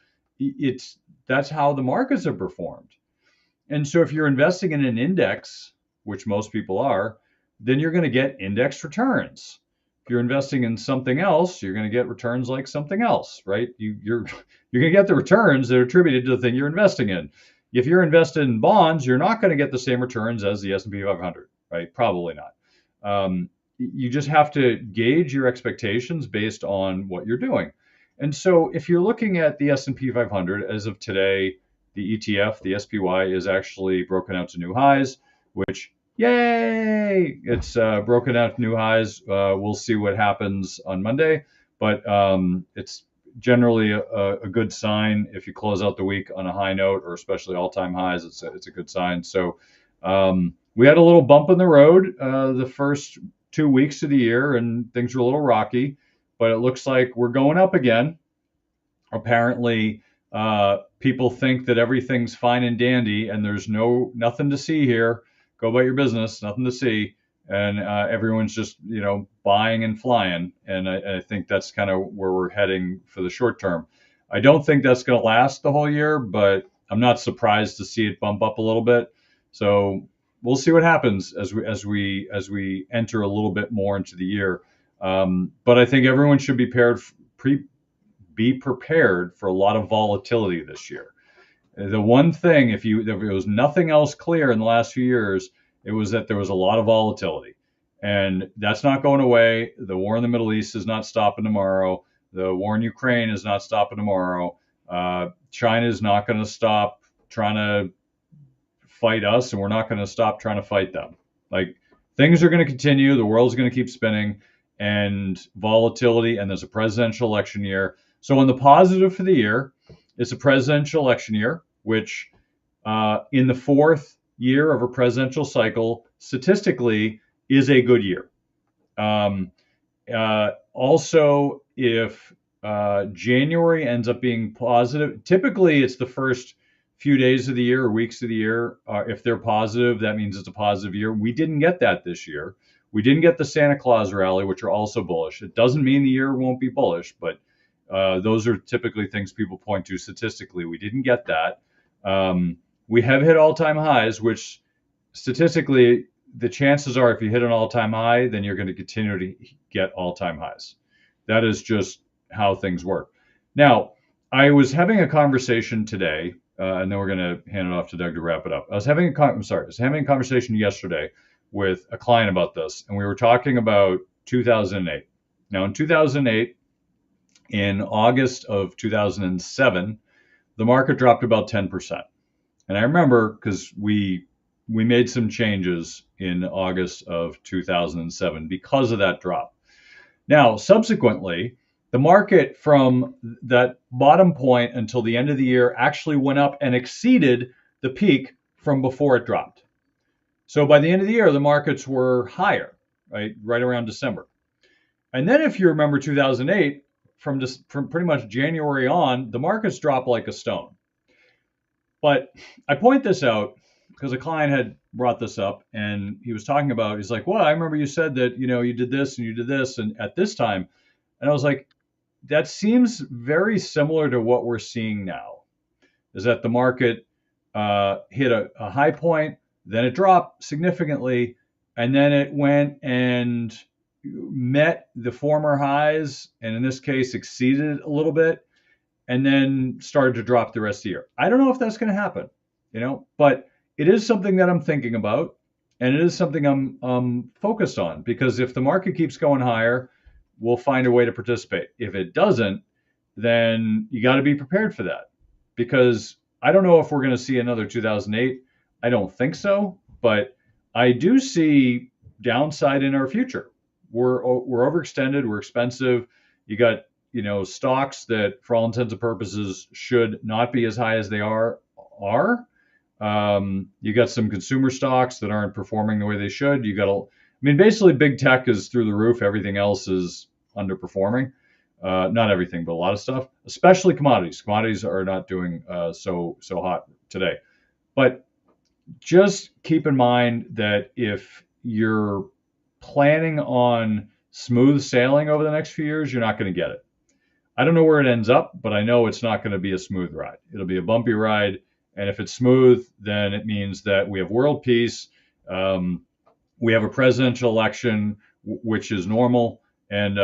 that's how the markets have performed. And so if you're investing in an index, which most people are, then you're going to get index returns. If you're investing in something else, you're going to get returns like something else, right? You're going to get the returns that are attributed to the thing you're investing in. If you're invested in bonds, you're not going to get the same returns as the S&P 500, right? Probably not. You just have to gauge your expectations based on what you're doing. And so if you're looking at the S&P 500 as of today, the ETF, the SPY, is actually broken out to new highs, which, yay, it's broken out to new highs. We'll see what happens on Monday, but it's generally a good sign. If you close out the week on a high note, or especially all-time highs, it's a good sign. So we had a little bump in the road the first 2 weeks of the year, and things were a little rocky, but it looks like we're going up again. Apparently, people think that everything's fine and dandy, and there's nothing to see here. Go about your business, nothing to see, and everyone's just buying and flying. And I think that's kind of where we're heading for the short term. I don't think that's going to last the whole year, but I'm not surprised to see it bump up a little bit. So we'll see what happens as we enter a little bit more into the year. But I think everyone should be prepared for a lot of volatility this year. The one thing, if there was nothing else clear in the last few years, it was that there was a lot of volatility, and that's not going away. The war in the Middle East is not stopping tomorrow. The war in Ukraine is not stopping tomorrow. China is not going to stop trying to fight us, and we're not going to stop trying to fight them. Like, things are going to continue. The world's going to keep spinning, and volatility. And there's a presidential election year. So, on the positive for the year, it's a presidential election year, which in the fourth year of a presidential cycle, statistically, is a good year. Also, if January ends up being positive, typically it's the first few days of the year or weeks of the year. If they're positive, that means it's a positive year. We didn't get that this year. We didn't get the Santa Claus rally, which are also bullish. It doesn't mean the year won't be bullish, but those are typically things people point to statistically. We didn't get that. We have hit all-time highs, which statistically, the chances are if you hit an all-time high, then you're going to continue to get all-time highs. That is just how things work. Now, I was having a conversation today, and then we're going to hand it off to Doug to wrap it up. I was having a conversation yesterday with a client about this, and we were talking about 2008. Now, in 2008, in August of 2007, the market dropped about 10%. And I remember because we made some changes in August of 2007 because of that drop. Now, subsequently, the market from that bottom point until the end of the year actually went up and exceeded the peak from before it dropped. So by the end of the year, the markets were higher, right around December. And then if you remember 2008, from pretty much January on, the markets dropped like a stone. But I point this out because a client had brought this up, and he was talking about, he's like, well, I remember you said that, you did this and you did this and at this time. And I was like, that seems very similar to what we're seeing now, is that the market hit a high point, then it dropped significantly, and then it went and met the former highs, and in this case exceeded a little bit, and then started to drop the rest of the year. I don't know if that's going to happen, but it is something that I'm thinking about, and it is something I'm focused on, because if the market keeps going higher, we'll find a way to participate. If it doesn't, then you got to be prepared for that, because I don't know if we're going to see another 2008. I don't think so, but I do see downside in our future. We're overextended. We're expensive. You got stocks that, for all intents and purposes, should not be as high as they are. You got some consumer stocks that aren't performing the way they should. Basically, big tech is through the roof. Everything else is underperforming. Not everything, but a lot of stuff, especially commodities. Commodities are not doing so hot today. But just keep in mind that if you're planning on smooth sailing over the next few years, you're not going to get it. I don't know where it ends up, but I know it's not going to be a smooth ride. It'll be a bumpy ride. And if it's smooth, then it means that we have world peace. We have a presidential election, which is normal. And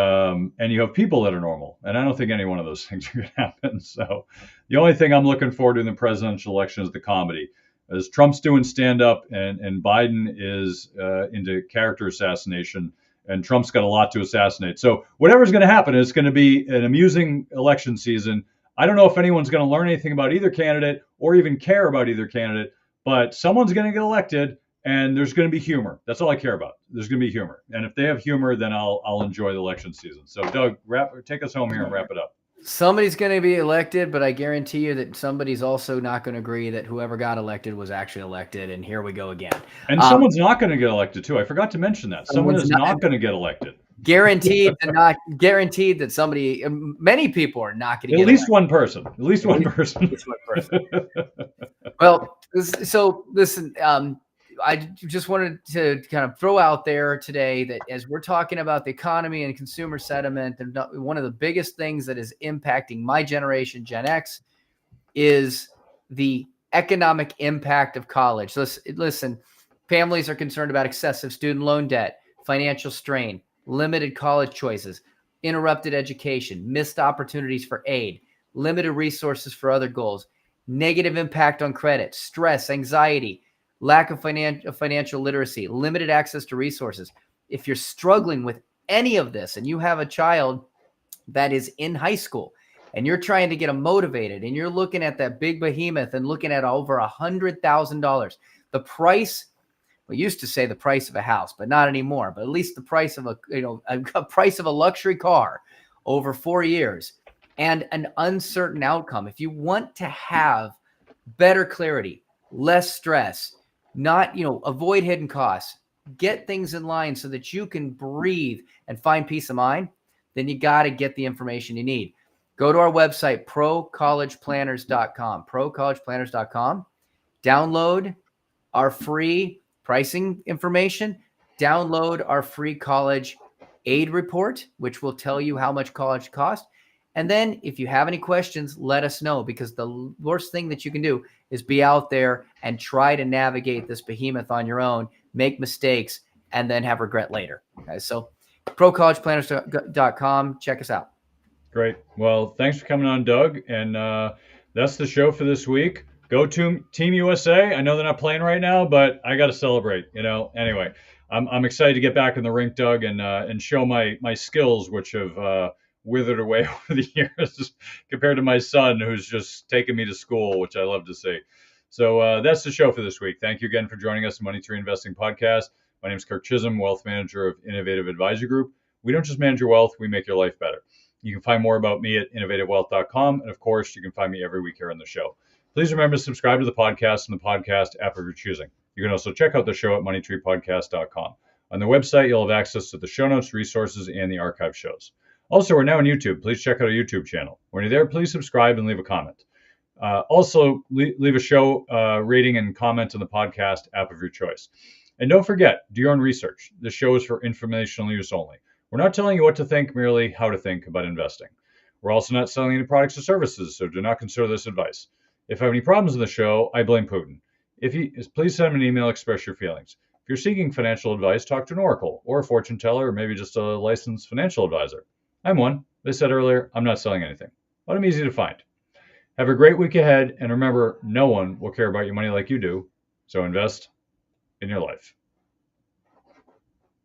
you have people that are normal. And I don't think any one of those things are going to happen. So the only thing I'm looking forward to in the presidential election is the comedy. As Trump's doing stand-up and Biden is into character assassination, and Trump's got a lot to assassinate. So whatever's going to happen, it's going to be an amusing election season. I don't know if anyone's going to learn anything about either candidate or even care about either candidate, but someone's going to get elected, and there's going to be humor. That's all I care about. There's going to be humor. And if they have humor, then I'll enjoy the election season. So Doug, take us home here and wrap it up. Somebody's going to be elected, but I guarantee you that somebody's also not going to agree that whoever got elected was actually elected. And here we go again. And someone's not going to get elected too. I forgot to mention that. Someone is not going to get elected. Guaranteed that somebody, many people are not going to get at least elected. One person. At least one person. At least one person. Well, so listen, I just wanted to kind of throw out there today that as we're talking about the economy and consumer sentiment, and one of the biggest things that is impacting my generation, Gen X, is the economic impact of college. So listen, families are concerned about excessive student loan debt, financial strain, limited college choices, interrupted education, missed opportunities for aid, limited resources for other goals, negative impact on credit, stress, anxiety, lack of financial literacy, limited access to resources. If you're struggling with any of this and you have a child that is in high school and you're trying to get them motivated and you're looking at that big behemoth and looking at over $100,000, the price, we used to say the price of a house, but not anymore, but at least the price of a price of a luxury car over 4 years and an uncertain outcome. If you want to have better clarity, less stress, not, avoid hidden costs, get things in line so that you can breathe and find peace of mind, then you got to get the information you need. Go to our website, procollegeplanners.com, download our free pricing information, download our free college aid report, which will tell you how much college costs. And then if you have any questions, let us know, because the worst thing that you can do is be out there and try to navigate this behemoth on your own, make mistakes, and then have regret later. Okay, so procollegeplanners.com, check us out. Great. Well, thanks for coming on, Doug. And that's the show for this week. Go to Team USA. I know they're not playing right now, but I got to celebrate. Anyway, I'm excited to get back in the rink, Doug, and show my skills, which have withered away over the years compared to my son, who's just taken me to school, which I love to see. So that's the show for this week. Thank you again for joining us, Money Tree Investing Podcast. My name is Kirk Chisholm, Wealth Manager of Innovative Advisor Group. We don't just manage your wealth, we make your life better. You can find more about me at innovativewealth.com. And of course, you can find me every week here on the show. Please remember to subscribe to the podcast and the podcast app of your choosing. You can also check out the show at moneytreepodcast.com. On the website, you'll have access to the show notes, resources, and the archive shows. Also, we're now on YouTube. Please check out our YouTube channel. When you're there, please subscribe and leave a comment. Also, leave a show rating and comment on the podcast app of your choice. And don't forget, do your own research. This show is for informational use only. We're not telling you what to think, merely how to think about investing. We're also not selling any products or services, so do not consider this advice. If I have any problems in the show, I blame Putin. Please send him an email, express your feelings. If you're seeking financial advice, talk to an oracle or a fortune teller, or maybe just a licensed financial advisor. I'm one. As I said earlier, I'm not selling anything, but I'm easy to find. Have a great week ahead, and remember, no one will care about your money like you do, so invest in your life.